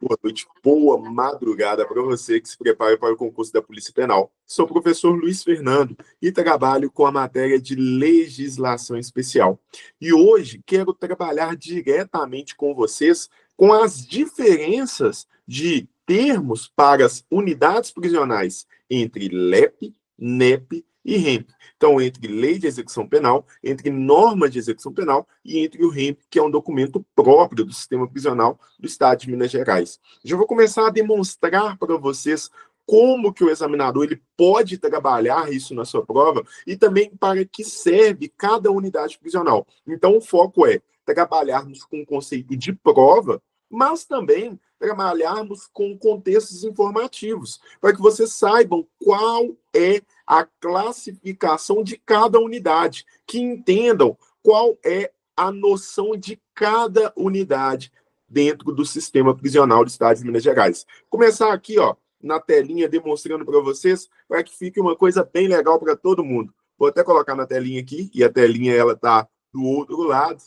boa noite, boa madrugada para você que se prepara para o concurso da Polícia Penal. Sou o professor Luiz Fernando e trabalho com a matéria de legislação especial. E hoje quero trabalhar diretamente com vocês com as diferenças de termos para as unidades prisionais entre LEP, NEP e REMP. Então, entre lei de execução penal, entre norma de execução penal e entre o REMP, que é um documento próprio do sistema prisional do Estado de Minas Gerais. Já vou começar a demonstrar para vocês como que o examinador ele pode trabalhar isso na sua prova e também para que serve cada unidade prisional. Então, o foco é trabalharmos com o conceito de prova, mas também trabalharmos com contextos informativos, para que vocês saibam qual é a classificação de cada unidade, que entendam qual é a noção de cada unidade dentro do sistema prisional do Estado de Minas Gerais. Começar aqui, ó, na telinha, demonstrando para vocês, para que fique uma coisa bem legal para todo mundo. Vou até colocar na telinha aqui, e a telinha ela está do outro lado.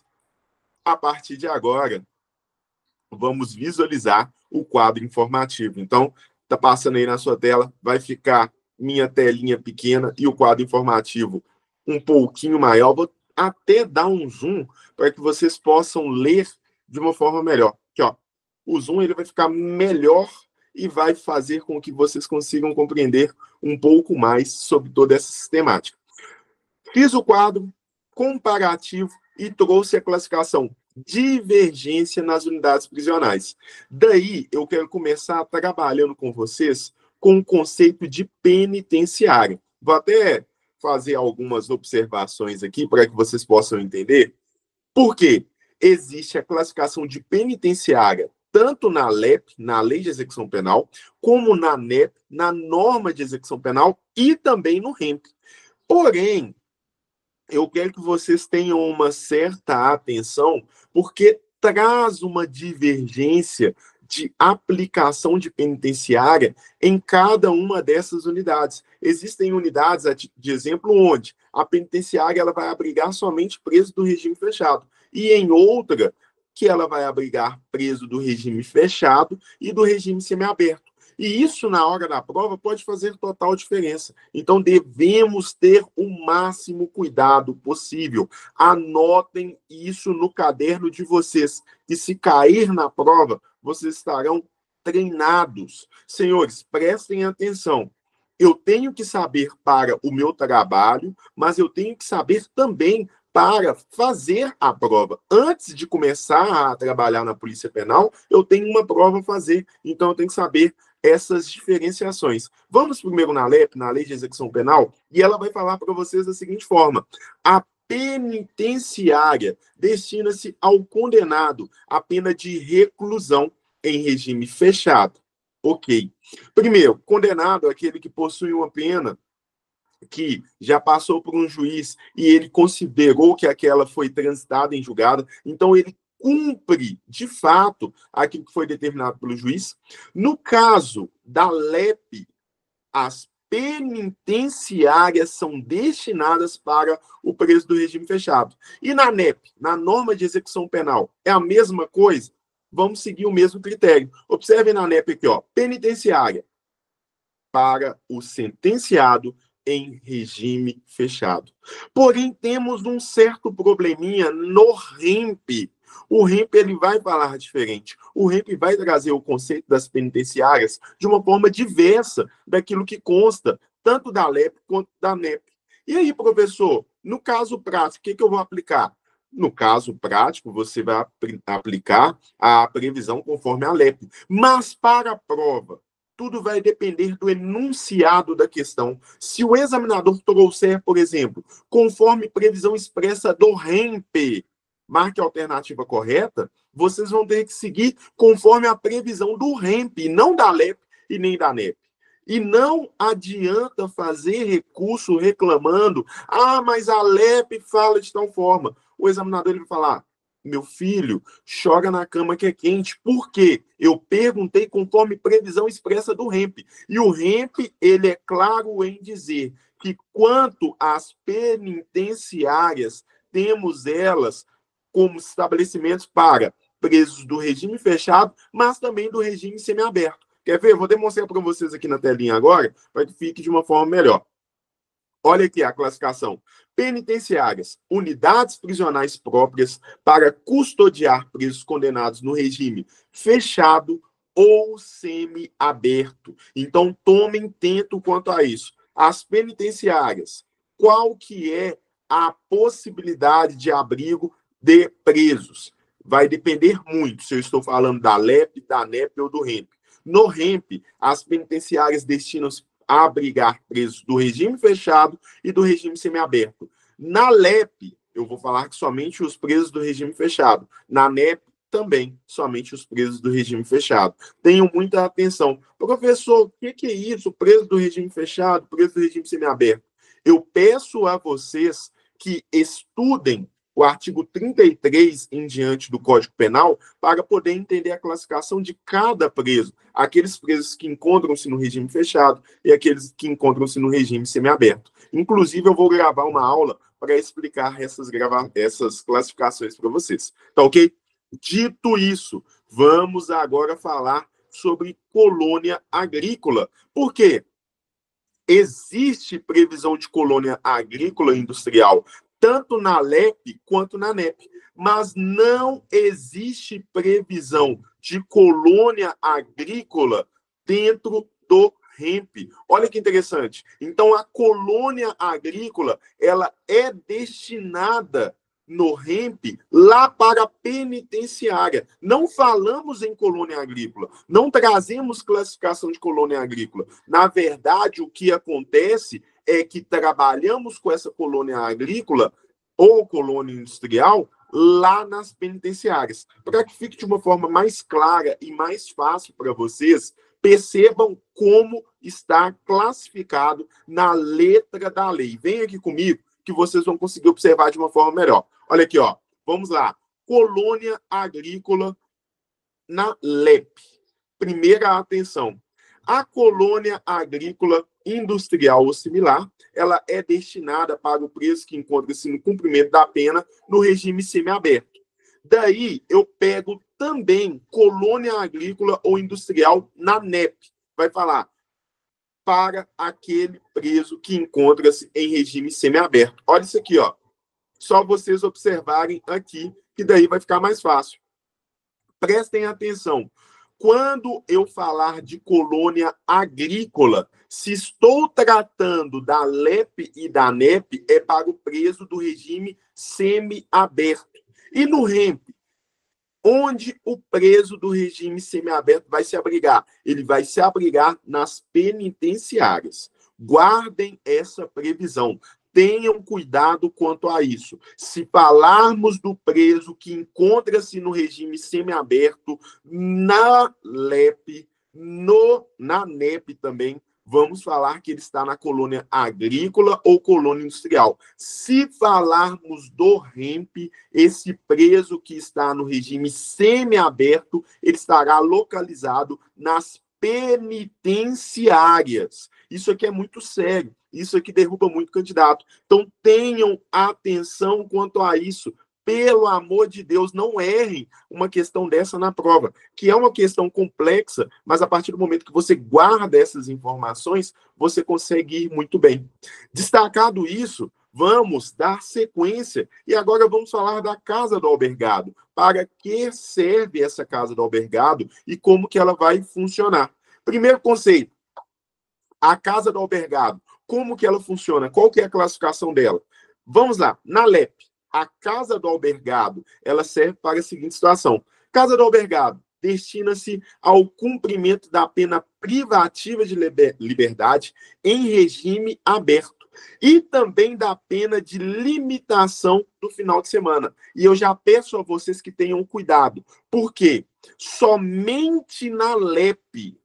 A partir de agora, vamos visualizar o quadro informativo. Então, está passando aí na sua tela, vai ficar minha telinha pequena e o quadro informativo um pouquinho maior. Vou até dar um zoom para que vocês possam ler de uma forma melhor. Aqui, ó, o zoom ele vai ficar melhor e vai fazer com que vocês consigam compreender um pouco mais sobre toda essa sistemática. Fiz o quadro comparativo e trouxe a classificação divergência nas unidades prisionais. Daí, eu quero começar trabalhando com vocês com o conceito de penitenciária. Vou até fazer algumas observações aqui para que vocês possam entender. Por quê? Existe a classificação de penitenciária tanto na LEP, na Lei de Execução Penal, como na NEP, na Norma de Execução Penal e também no REMP. Porém, eu quero que vocês tenham uma certa atenção, porque traz uma divergência de aplicação de penitenciária em cada uma dessas unidades. Existem unidades, de exemplo, onde a penitenciária ela vai abrigar somente preso do regime fechado, e em outra, que ela vai abrigar preso do regime fechado e do regime semiaberto. E isso, na hora da prova, pode fazer total diferença. Então, devemos ter o máximo cuidado possível. Anotem isso no caderno de vocês. E se cair na prova, vocês estarão treinados. Senhores, prestem atenção. Eu tenho que saber para o meu trabalho, mas eu tenho que saber também para fazer a prova. Antes de começar a trabalhar na Polícia Penal, eu tenho uma prova a fazer. Então, eu tenho que saber essas diferenciações. Vamos primeiro na LEP, na Lei de Execução Penal, e ela vai falar para vocês da seguinte forma: a penitenciária destina-se ao condenado a pena de reclusão em regime fechado. Ok. Primeiro, condenado é aquele que possui uma pena que já passou por um juiz e ele considerou que aquela foi transitada em julgado, então ele cumpre, de fato, aquilo que foi determinado pelo juiz. No caso da LEP, as penitenciárias são destinadas para o preso do regime fechado. E na NEP, na Norma de Execução Penal, é a mesma coisa? Vamos seguir o mesmo critério. Observem na NEP aqui, ó, penitenciária para o sentenciado em regime fechado. Porém, temos um certo probleminha no REMP. O REMP ele vai falar diferente. O REMP vai trazer o conceito das penitenciárias de uma forma diversa daquilo que consta tanto da LEP quanto da NEP. E aí, professor, no caso prático, o que eu vou aplicar? No caso prático, você vai aplicar a previsão conforme a LEP. Mas para a prova, tudo vai depender do enunciado da questão. Se o examinador trouxer, por exemplo, conforme previsão expressa do REMP, marque a alternativa correta, vocês vão ter que seguir conforme a previsão do REMP, não da LEP e nem da NEP. E não adianta fazer recurso reclamando, mas a LEP fala de tal forma. O examinador ele vai falar: meu filho, joga na cama que é quente. Por quê? Eu perguntei conforme previsão expressa do REMP. E o REMP, ele é claro em dizer que quanto às penitenciárias, temos elas como estabelecimentos para presos do regime fechado, mas também do regime semiaberto. Quer ver? Vou demonstrar para vocês aqui na telinha agora, para que fique de uma forma melhor. Olha aqui a classificação. Penitenciárias, unidades prisionais próprias para custodiar presos condenados no regime fechado ou semiaberto. Então, tomem tento quanto a isso. As penitenciárias, qual que é a possibilidade de abrigo de presos? Vai depender muito se eu estou falando da LEP, da NEP ou do REMP. No REMP, as penitenciárias destinam-se a abrigar presos do regime fechado e do regime semiaberto. Na LEP, eu vou falar que somente os presos do regime fechado. Na NEP, também somente os presos do regime fechado. Tenham muita atenção. Professor, o que é isso? Preso do regime fechado, preso do regime semiaberto? Eu peço a vocês que estudem o artigo 33 em diante do Código Penal para poder entender a classificação de cada preso. Aqueles presos que encontram-se no regime fechado e aqueles que encontram-se no regime semiaberto. Inclusive, eu vou gravar uma aula para explicar essas classificações para vocês. Tá ok? Dito isso, vamos agora falar sobre colônia agrícola. Por quê? Existe previsão de colônia agrícola e industrial, tanto na LEP quanto na NEP, mas não existe previsão de colônia agrícola dentro do REMP. Olha que interessante. Então, a colônia agrícola, ela é destinada no REMP lá para a penitenciária. Não falamos em colônia agrícola, não trazemos classificação de colônia agrícola. Na verdade, o que acontece é que trabalhamos com essa colônia agrícola ou colônia industrial lá nas penitenciárias. Para que fique de uma forma mais clara e mais fácil para vocês, percebam como está classificado na letra da lei. Vem aqui comigo que vocês vão conseguir observar de uma forma melhor. Olha aqui, ó. Vamos lá. Colônia agrícola na LEP. Primeira atenção. A colônia agrícola industrial ou similar, ela é destinada para o preso que encontra-se no cumprimento da pena no regime semiaberto. Daí, eu pego também colônia agrícola ou industrial na NEP. Vai falar para aquele preso que encontra-se em regime semiaberto. Olha isso aqui, ó. Só vocês observarem aqui, que daí vai ficar mais fácil. Prestem atenção. Quando eu falar de colônia agrícola, se estou tratando da LEP e da NEP, é para o preso do regime semiaberto. E no REMP, onde o preso do regime semiaberto vai se abrigar? Ele vai se abrigar nas penitenciárias. Guardem essa previsão. Tenham cuidado quanto a isso. Se falarmos do preso que encontra-se no regime semiaberto, na LEP, na NEP também, vamos falar que ele está na colônia agrícola ou colônia industrial. Se falarmos do REMP, esse preso que está no regime semiaberto, ele estará localizado nas penitenciárias. Isso aqui é muito sério. Isso aqui derruba muito candidato. Então, tenham atenção quanto a isso. Pelo amor de Deus, não errem uma questão dessa na prova, que é uma questão complexa, mas a partir do momento que você guarda essas informações, você consegue ir muito bem. Destacado isso, vamos dar sequência. E agora vamos falar da Casa do Albergado. Para que serve essa Casa do Albergado e como que ela vai funcionar? Primeiro conceito, a Casa do Albergado. Como que ela funciona? Qual que é a classificação dela? Vamos lá, na LEP, a Casa do Albergado, ela serve para a seguinte situação. Casa do Albergado destina-se ao cumprimento da pena privativa de liberdade em regime aberto e também da pena de limitação do final de semana. E eu já peço a vocês que tenham cuidado, porque somente na LEP,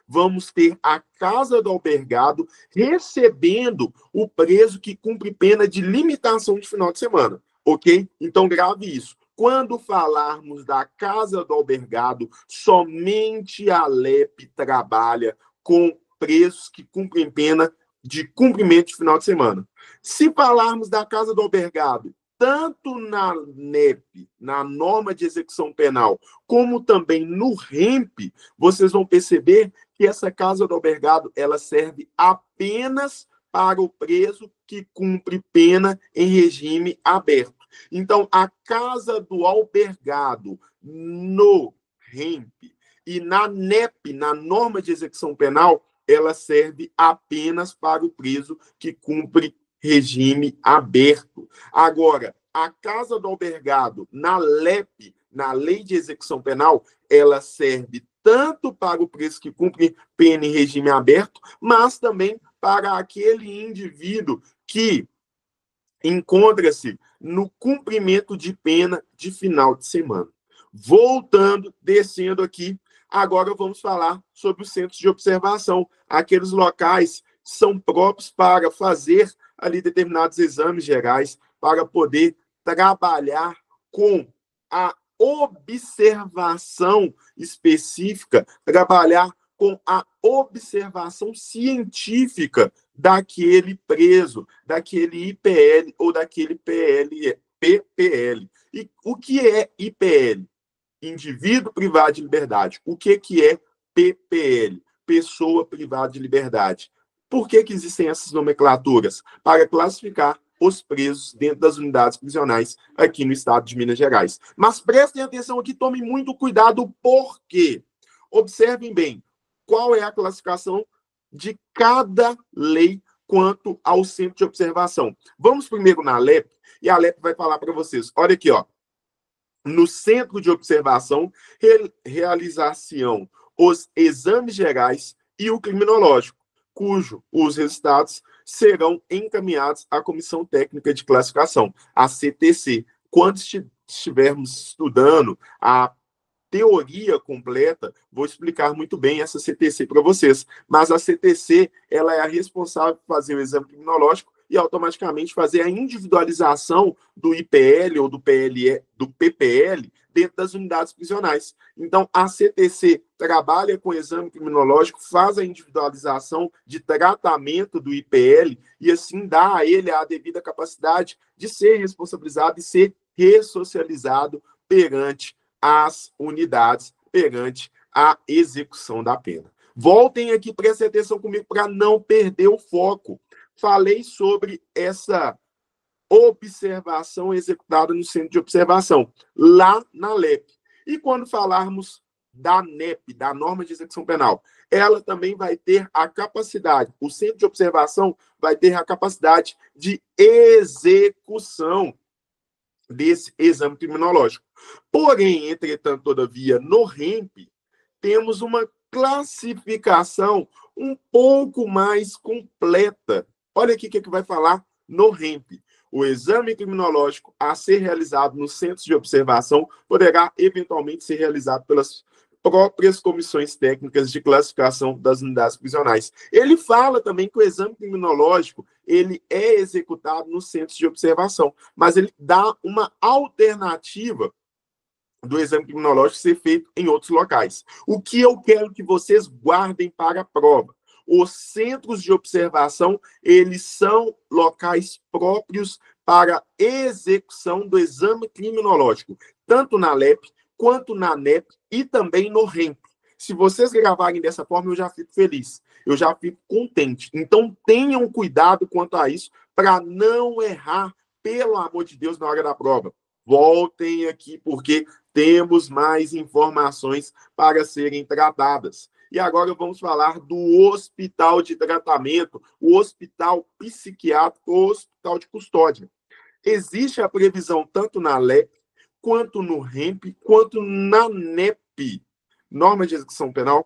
vamos ter a Casa do Albergado recebendo o preso que cumpre pena de limitação de final de semana, ok? Então, grave isso. Quando falarmos da Casa do Albergado, somente a LEP trabalha com presos que cumprem pena de cumprimento de final de semana. Se falarmos da Casa do Albergado tanto na NEP, na norma de execução penal, como também no REMP, vocês vão perceber que essa casa do albergado ela serve apenas para o preso que cumpre pena em regime aberto. Então, a casa do albergado no REMP e na NEP, na norma de execução penal, ela serve apenas para o preso que cumpre regime aberto. Agora, a casa do albergado na LEP, na Lei de Execução Penal, ela serve tanto para o preso que cumpre pena em regime aberto, mas também para aquele indivíduo que encontra-se no cumprimento de pena de final de semana. Voltando, descendo aqui, agora vamos falar sobre os centros de observação, aqueles locais que são próprios para fazer ali determinados exames gerais, para poder trabalhar com a observação específica, trabalhar com a observação científica daquele preso, daquele IPL ou daquele PPL. E o que é IPL? Indivíduo privado de liberdade. O que é PPL? Pessoa privada de liberdade. Por que existem essas nomenclaturas? Para classificar os presos dentro das unidades prisionais aqui no estado de Minas Gerais. Mas prestem atenção aqui, tomem muito cuidado, porque observem bem qual é a classificação de cada lei quanto ao centro de observação. Vamos primeiro na LEP, e a LEP vai falar para vocês. Olha aqui, ó. No centro de observação, realizar-se-ão os exames gerais e o criminológico, cujo os resultados serão encaminhados à Comissão Técnica de Classificação, a CTC. Quando estivermos estudando a teoria completa, vou explicar muito bem essa CTC para vocês. Mas a CTC, ela é a responsável por fazer o exame criminológico e automaticamente fazer a individualização do IPL ou do PPL dentro das unidades prisionais. Então, a CTC trabalha com o exame criminológico, faz a individualização de tratamento do IPL e assim dá a ele a devida capacidade de ser responsabilizado e ser ressocializado perante as unidades, perante a execução da pena. Voltem aqui, prestem atenção comigo para não perder o foco. Falei sobre essa observação executada no centro de observação, lá na LEP. E quando falarmos da NEP, da norma de execução penal, ela também vai ter a capacidade, o centro de observação vai ter a capacidade de execução desse exame criminológico. Porém, entretanto, todavia, no REMP, temos uma classificação um pouco mais completa. Olha aqui o que vai falar no REMP. O exame criminológico a ser realizado nos centros de observação poderá, eventualmente, ser realizado pelas próprias comissões técnicas de classificação das unidades prisionais. Ele fala também que o exame criminológico ele é executado nos centros de observação, mas ele dá uma alternativa do exame criminológico ser feito em outros locais. O que eu quero que vocês guardem para a prova? Os centros de observação, eles são locais próprios para execução do exame criminológico, tanto na LEP, quanto na NEP e também no REMP. Se vocês gravarem dessa forma, eu já fico feliz, eu já fico contente. Então, tenham cuidado quanto a isso, para não errar, pelo amor de Deus, na hora da prova. Voltem aqui, porque temos mais informações para serem tratadas. E agora vamos falar do hospital de tratamento, o hospital psiquiátrico, o hospital de custódia. Existe a previsão tanto na LEP, quanto no REMP, quanto na NEP, norma de execução penal,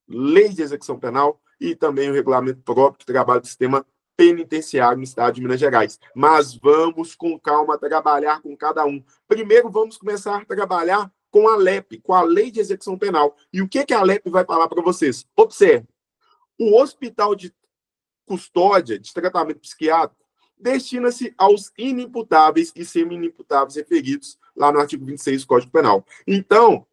lei de execução penal e também o regulamento próprio que trabalha do sistema penitenciário no estado de Minas Gerais. Mas vamos com calma trabalhar com cada um. Primeiro vamos começar a trabalhar com a LEP, com a Lei de Execução Penal. E o que a LEP vai falar para vocês? Observe, o hospital de custódia, de tratamento psiquiátrico, destina-se aos inimputáveis e semi-inimputáveis referidos lá no artigo 26 do Código Penal. Então,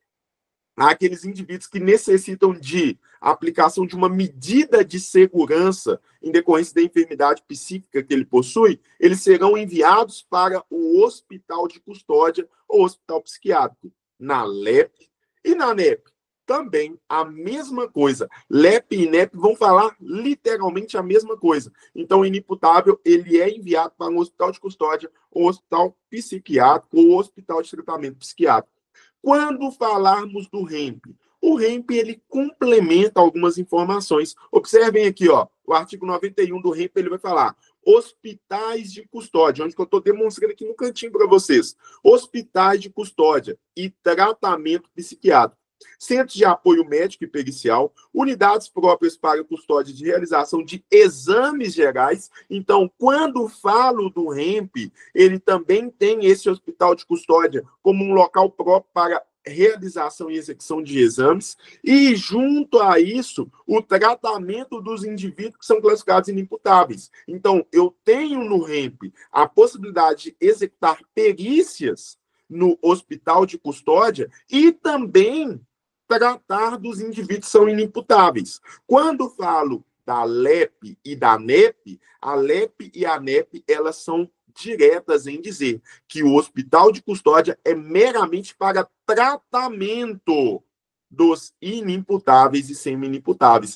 aqueles indivíduos que necessitam de aplicação de uma medida de segurança em decorrência da enfermidade psíquica que ele possui, eles serão enviados para o hospital de custódia ou hospital psiquiátrico, na LEP e na NEP. Também a mesma coisa. LEP e NEP vão falar literalmente a mesma coisa. Então, o inimputável, ele é enviado para um hospital de custódia, ou hospital psiquiátrico, ou hospital de tratamento psiquiátrico. Quando falarmos do REMP, o REMP ele complementa algumas informações. Observem aqui, ó, o artigo 91 do REMP, ele vai falar hospitais de custódia, onde eu estou demonstrando aqui no cantinho para vocês. Hospitais de custódia e tratamento psiquiátrico. Centros de apoio médico e pericial, unidades próprias para custódia de realização de exames gerais. Então, quando falo do REMP, ele também tem esse hospital de custódia como um local próprio para realização e execução de exames, e junto a isso, o tratamento dos indivíduos que são classificados inimputáveis. Então, eu tenho no REMP a possibilidade de executar perícias no hospital de custódia e também tratar dos indivíduos que são inimputáveis. Quando falo da LEP e da NEP, a LEP e a NEP, elas são diretas em dizer que o hospital de custódia é meramente para tratamento dos inimputáveis e semi-inimputáveis.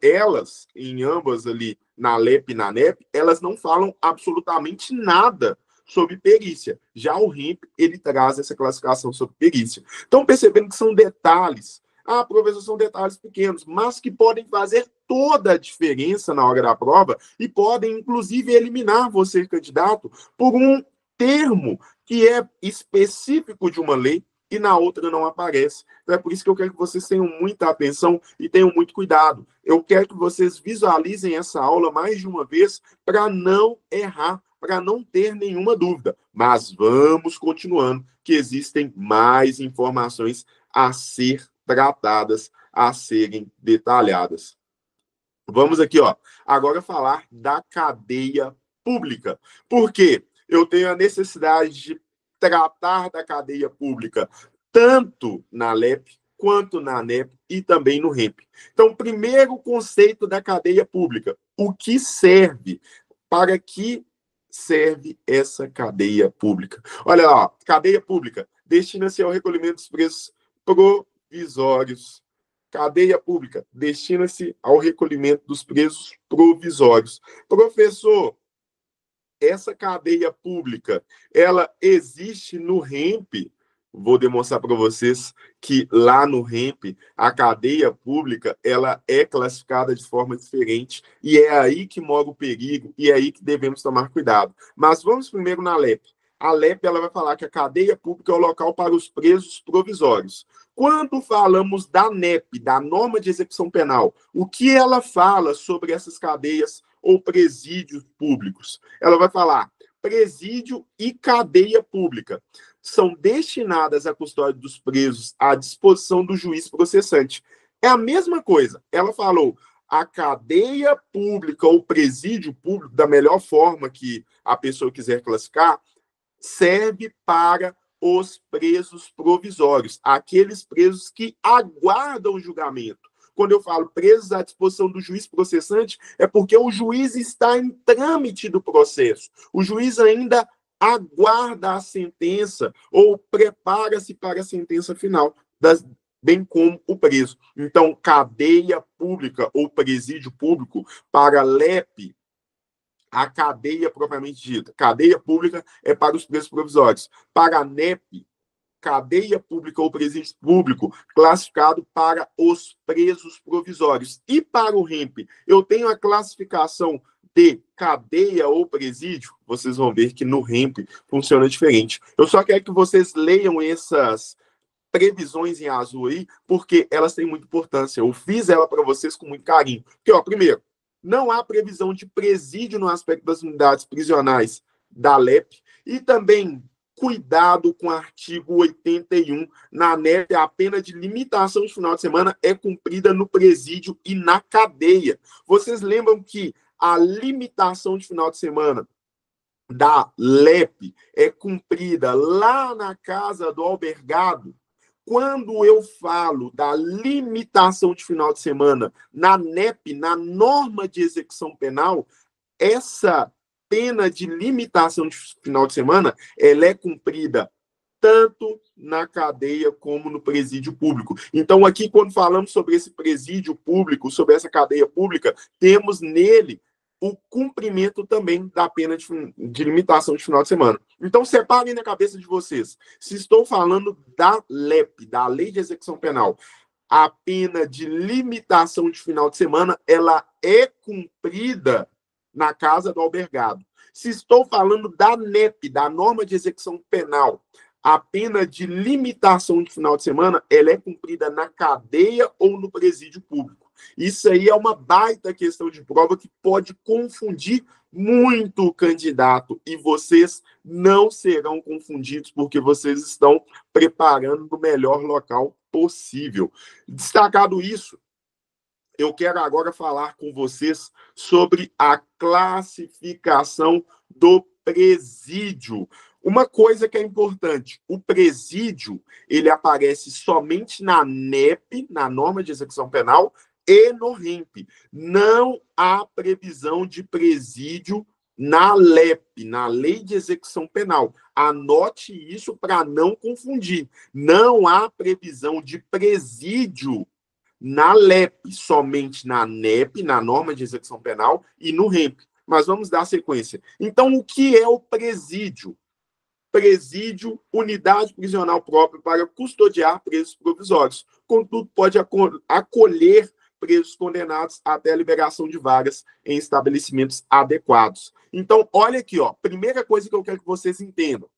Elas, em ambas ali, na LEP e na NEP, elas não falam absolutamente nada sobre perícia. Já o REMP, ele traz essa classificação sobre perícia. Então, percebendo que são detalhes, professor, são detalhes pequenos, mas que podem fazer toda a diferença na hora da prova e podem, inclusive, eliminar você, candidato, por um termo que é específico de uma lei e na outra não aparece. Então, é por isso que eu quero que vocês tenham muita atenção e tenham muito cuidado. Eu quero que vocês visualizem essa aula mais de uma vez para não errar, para não ter nenhuma dúvida. Mas vamos continuando, que existem mais informações a ser tratadas, a serem detalhadas. Vamos aqui, ó, agora falar da cadeia pública. Por quê? Eu tenho a necessidade de tratar da cadeia pública tanto na LEP quanto na NEP e também no REMP. Então, primeiro conceito da cadeia pública. O que serve? Para que serve essa cadeia pública? Olha lá, ó, cadeia pública destina-se ao recolhimento dos preços provisórios. Cadeia pública destina-se ao recolhimento dos presos provisórios. Professor, essa cadeia pública, ela existe no REMP? Vou demonstrar para vocês que lá no REMP, a cadeia pública, ela é classificada de forma diferente e é aí que mora o perigo e é aí que devemos tomar cuidado. Mas vamos primeiro na LEP. A LEP, ela vai falar que a cadeia pública é o local para os presos provisórios. Quando falamos da NEP, da norma de execução penal, o que ela fala sobre essas cadeias ou presídios públicos? Ela vai falar presídio e cadeia pública são destinadas à custódia dos presos à disposição do juiz processante. É a mesma coisa. Ela falou a cadeia pública ou presídio público, da melhor forma que a pessoa quiser classificar, serve para os presos provisórios, aqueles presos que aguardam o julgamento. Quando eu falo presos à disposição do juiz processante, é porque o juiz está em trâmite do processo. O juiz ainda aguarda a sentença ou prepara-se para a sentença final, bem como o preso. Então, cadeia pública ou presídio público para LEP, a cadeia propriamente dita. Cadeia pública é para os presos provisórios. Para a NEP, cadeia pública ou presídio público, classificado para os presos provisórios. E para o REMP, eu tenho a classificação de cadeia ou presídio, vocês vão ver que no REMP funciona diferente. Eu só quero que vocês leiam essas previsões em azul aí, porque elas têm muita importância. Eu fiz ela para vocês com muito carinho. Porque, ó, primeiro, não há previsão de presídio no aspecto das unidades prisionais da LEP e também cuidado com o artigo 81. Na NEP, a pena de limitação de final de semana é cumprida no presídio e na cadeia. Vocês lembram que a limitação de final de semana da LEP é cumprida lá na casa do albergado? quando eu falo da limitação de final de semana na NEP, na norma de execução penal, essa pena de limitação de final de semana, ela é cumprida tanto na cadeia como no presídio público. Então, aqui, quando falamos sobre esse presídio público, sobre essa cadeia pública, temos nele o cumprimento também da pena de limitação de final de semana. Então, separem na cabeça de vocês. Se estou falando da LEP, da Lei de Execução Penal, a pena de limitação de final de semana, ela é cumprida na casa do albergado. Se estou falando da NEP, da Norma de Execução Penal, a pena de limitação de final de semana, ela é cumprida na cadeia ou no presídio público. Isso aí é uma baita questão de prova que pode confundir muito o candidato e vocês não serão confundidos porque vocês estão preparando no melhor local possível. Destacado isso, eu quero agora falar com vocês sobre a classificação do presídio. Uma coisa que é importante, o presídio, ele aparece somente na NEP, na Norma de Execução Penal, e no REMP. Não há previsão de presídio na LEP, na Lei de Execução Penal. Anote isso para não confundir. Não há previsão de presídio na LEP, somente na NEP, na Norma de Execução Penal, e no REMP. Mas vamos dar sequência. Então, o que é o presídio? Presídio, unidade prisional própria para custodiar presos provisórios. Contudo, pode acolher presos condenados até a liberação de vagas em estabelecimentos adequados. Então, olha aqui, ó. Primeira coisa que eu quero que vocês entendam.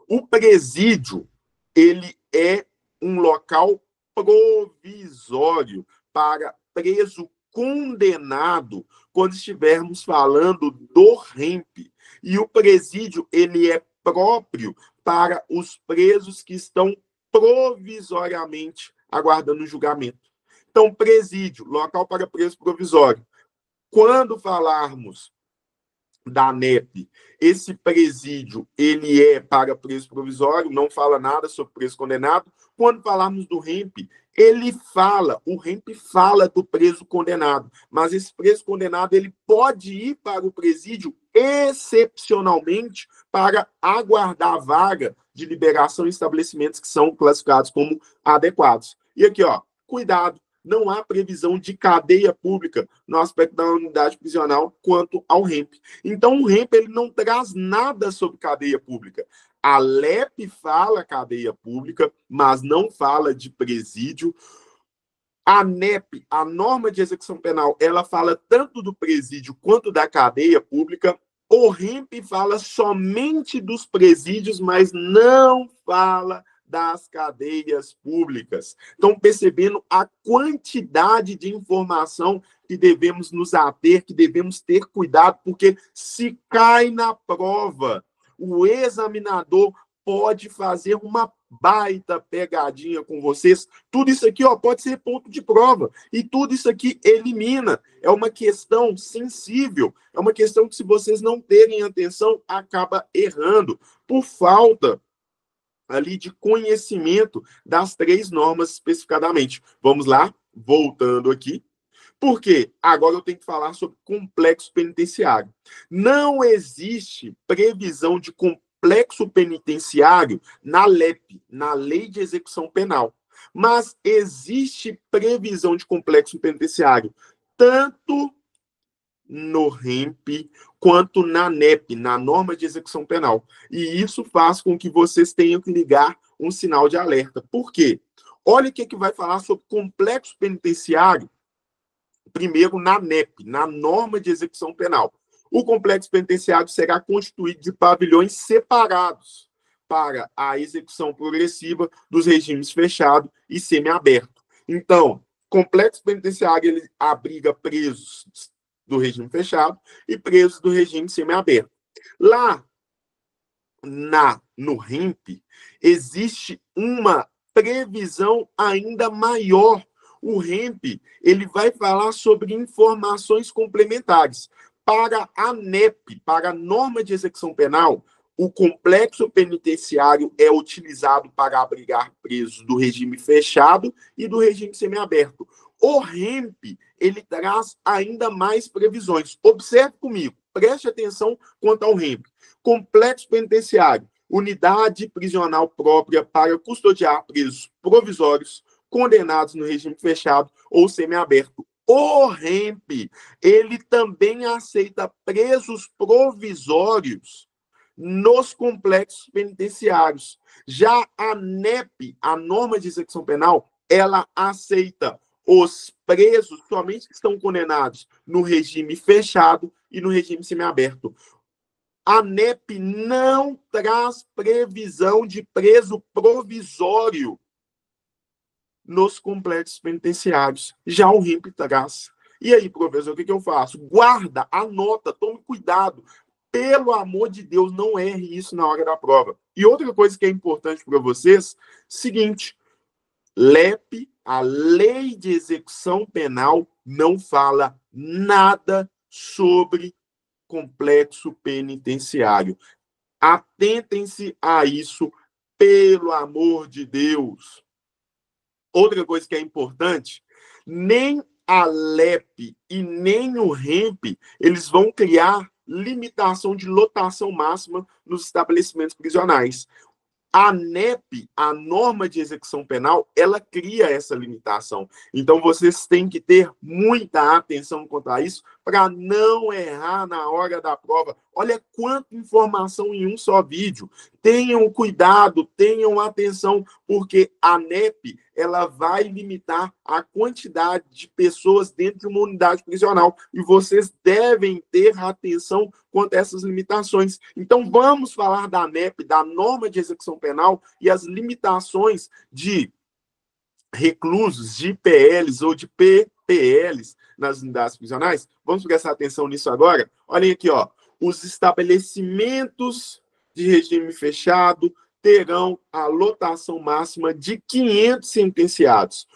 O presídio, ele é um local provisório para preso condenado quando estivermos falando do REMP. E o presídio, ele é próprio para os presos que estão provisoriamente aguardando julgamento. Então, presídio, local para preso provisório. Quando falarmos da NEP, esse presídio, ele é para preso provisório, não fala nada sobre preso condenado. Quando falarmos do REMP, o REMP fala do preso condenado, mas esse preso condenado, ele pode ir para o presídio excepcionalmente para aguardar a vaga de liberação em estabelecimentos que são classificados como adequados. E aqui, ó, cuidado, não há previsão de cadeia pública no aspecto da unidade prisional quanto ao REMP. Então, o REMP ele não traz nada sobre cadeia pública. A LEP fala cadeia pública, mas não fala de presídio. A NEP, a Norma de Execução Penal, ela fala tanto do presídio quanto da cadeia pública. O REMP fala somente dos presídios, mas não fala das cadeias públicas. Estão percebendo a quantidade de informação que devemos nos ater, que devemos ter cuidado, porque se cai na prova, o examinador pode fazer uma baita pegadinha com vocês. Tudo isso aqui, ó, pode ser ponto de prova. E tudo isso aqui elimina. É uma questão sensível. É uma questão que, se vocês não terem atenção, acaba errando. Por falta ali de conhecimento das três normas especificadamente. Vamos lá, voltando aqui. Por quê? Agora eu tenho que falar sobre complexo penitenciário. Não existe previsão de complexo penitenciário na LEP, na Lei de Execução Penal. Mas existe previsão de complexo penitenciário tanto no REMP quanto na NEP, na Norma de Execução Penal. E isso faz com que vocês tenham que ligar um sinal de alerta. Por quê? Olha o que vai falar sobre complexo penitenciário, primeiro na NEP, na Norma de Execução Penal. O complexo penitenciário será constituído de pavilhões separados para a execução progressiva dos regimes fechado e semiaberto. Então, complexo penitenciário ele abriga presos do regime fechado e presos do regime semiaberto. Lá no REMP, existe uma previsão ainda maior. O REMP ele vai falar sobre informações complementares. Para a NEP, para a Norma de Execução Penal, o complexo penitenciário é utilizado para abrigar presos do regime fechado e do regime semiaberto. O REMP, ele traz ainda mais previsões. Observe comigo, preste atenção quanto ao REMP. Complexo penitenciário, unidade prisional própria para custodiar presos provisórios, condenados no regime fechado ou semiaberto. O REMP, ele também aceita presos provisórios nos complexos penitenciários. Já a NEP, a norma de execução penal, ela aceita os presos somente que estão condenados no regime fechado e no regime semiaberto. A NEP não traz previsão de preso provisório nos complexos penitenciários. Já o REMP traz. E aí, professor, o que eu faço? Guarda, anota, tome cuidado. Pelo amor de Deus, não erre isso na hora da prova. E outra coisa que é importante para vocês, seguinte, LEP, a Lei de Execução Penal, não fala nada sobre complexo penitenciário. Atentem-se a isso, pelo amor de Deus. Outra coisa que é importante, nem a LEP e nem o REMP, eles vão criar limitação de lotação máxima nos estabelecimentos prisionais. A NEP, a norma de execução penal, ela cria essa limitação. Então, vocês têm que ter muita atenção quanto a isso para não errar na hora da prova. Olha quanta informação em um só vídeo. Tenham cuidado, tenham atenção, porque a NEP, ela vai limitar a quantidade de pessoas dentro de uma unidade prisional. E vocês devem ter atenção quanto a essas limitações. Então, vamos falar da NEP, da norma de execução penal e as limitações de reclusos, de IPLs ou de PPLs nas unidades prisionais. Vamos prestar atenção nisso agora? Olhem aqui, ó. Os estabelecimentos de regime fechado terão a lotação máxima de 500 sentenciados.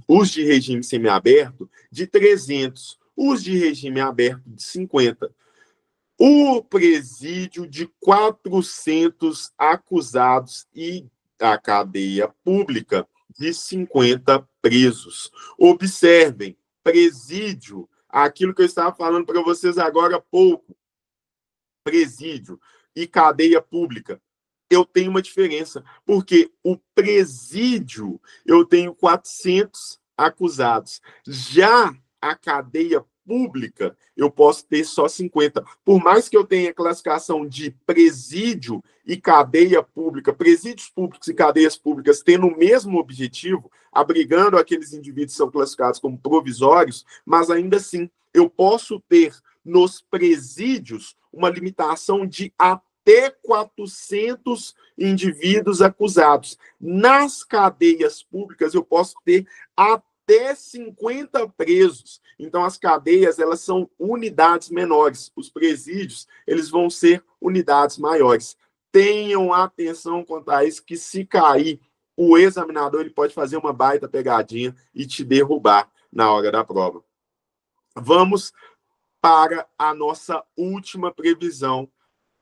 Os de regime semiaberto, de 300. Os de regime aberto, de 50. O presídio de 400 acusados e a cadeia pública de 50 presos. Observem, presídio, aquilo que eu estava falando para vocês agora há pouco, presídio e cadeia pública, eu tenho uma diferença, porque o presídio eu tenho 400 acusados, já a cadeia pública, eu posso ter só 50. Por mais que eu tenha classificação de presídio e cadeia pública, presídios públicos e cadeias públicas tendo o mesmo objetivo, abrigando aqueles indivíduos que são classificados como provisórios, mas ainda assim, eu posso ter nos presídios uma limitação de até 400 indivíduos acusados. Nas cadeias públicas, eu posso ter até 50 presos. Então, as cadeias, elas são unidades menores. Os presídios, eles vão ser unidades maiores. Tenham atenção quanto a isso, que se cair, o examinador ele pode fazer uma baita pegadinha e te derrubar na hora da prova. Vamos para a nossa última previsão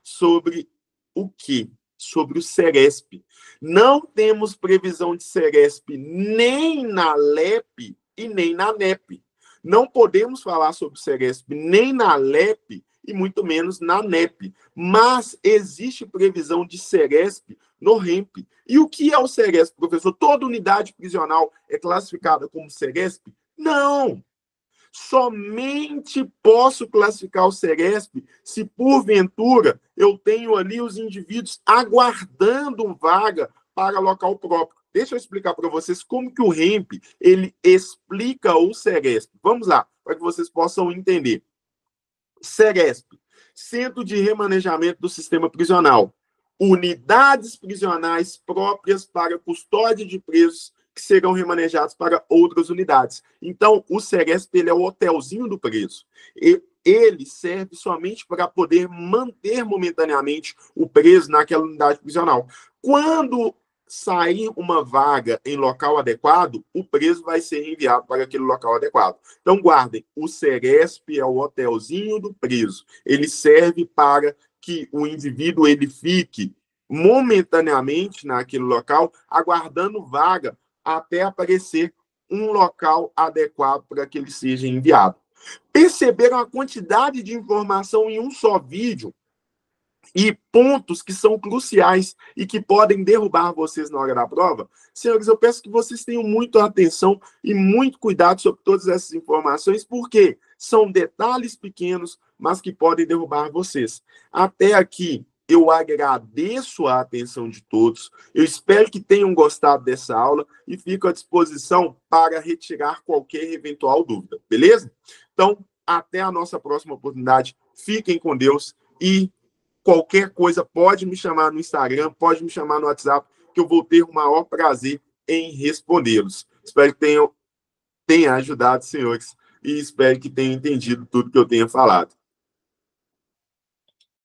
sobre o quê? Sobre o Seresp. Não temos previsão de Seresp nem na LEP e nem na NEP. Não podemos falar sobre o Seresp nem na LEP e muito menos na NEP. Mas existe previsão de Seresp no REMP. E o que é o Seresp, professor? Toda unidade prisional é classificada como Seresp? Não! Somente posso classificar o Seresp se, porventura, eu tenho ali os indivíduos aguardando vaga para local próprio. Deixa eu explicar para vocês como que o REMP ele explica o Seresp. Vamos lá, para que vocês possam entender. Seresp, Centro de Remanejamento do Sistema Prisional. Unidades prisionais próprias para custódia de presos que serão remanejados para outras unidades. Então, o Seresp ele é o hotelzinho do preso. Ele serve somente para poder manter momentaneamente o preso naquela unidade prisional. Quando sair uma vaga em local adequado, o preso vai ser enviado para aquele local adequado. Então, guardem, o Seresp é o hotelzinho do preso. Ele serve para que o indivíduo ele fique momentaneamente naquele local, aguardando vaga até aparecer um local adequado para que ele seja enviado. Perceberam a quantidade de informação em um só vídeo e pontos que são cruciais e que podem derrubar vocês na hora da prova? Senhores, eu peço que vocês tenham muita atenção e muito cuidado sobre todas essas informações, porque são detalhes pequenos, mas que podem derrubar vocês. Até aqui, eu agradeço a atenção de todos. Eu espero que tenham gostado dessa aula e fico à disposição para retirar qualquer eventual dúvida, beleza? Então, até a nossa próxima oportunidade. Fiquem com Deus e qualquer coisa pode me chamar no Instagram, pode me chamar no WhatsApp, que eu vou ter o maior prazer em respondê-los. Espero que tenha ajudado, senhores, e espero que tenham entendido tudo que eu tenha falado.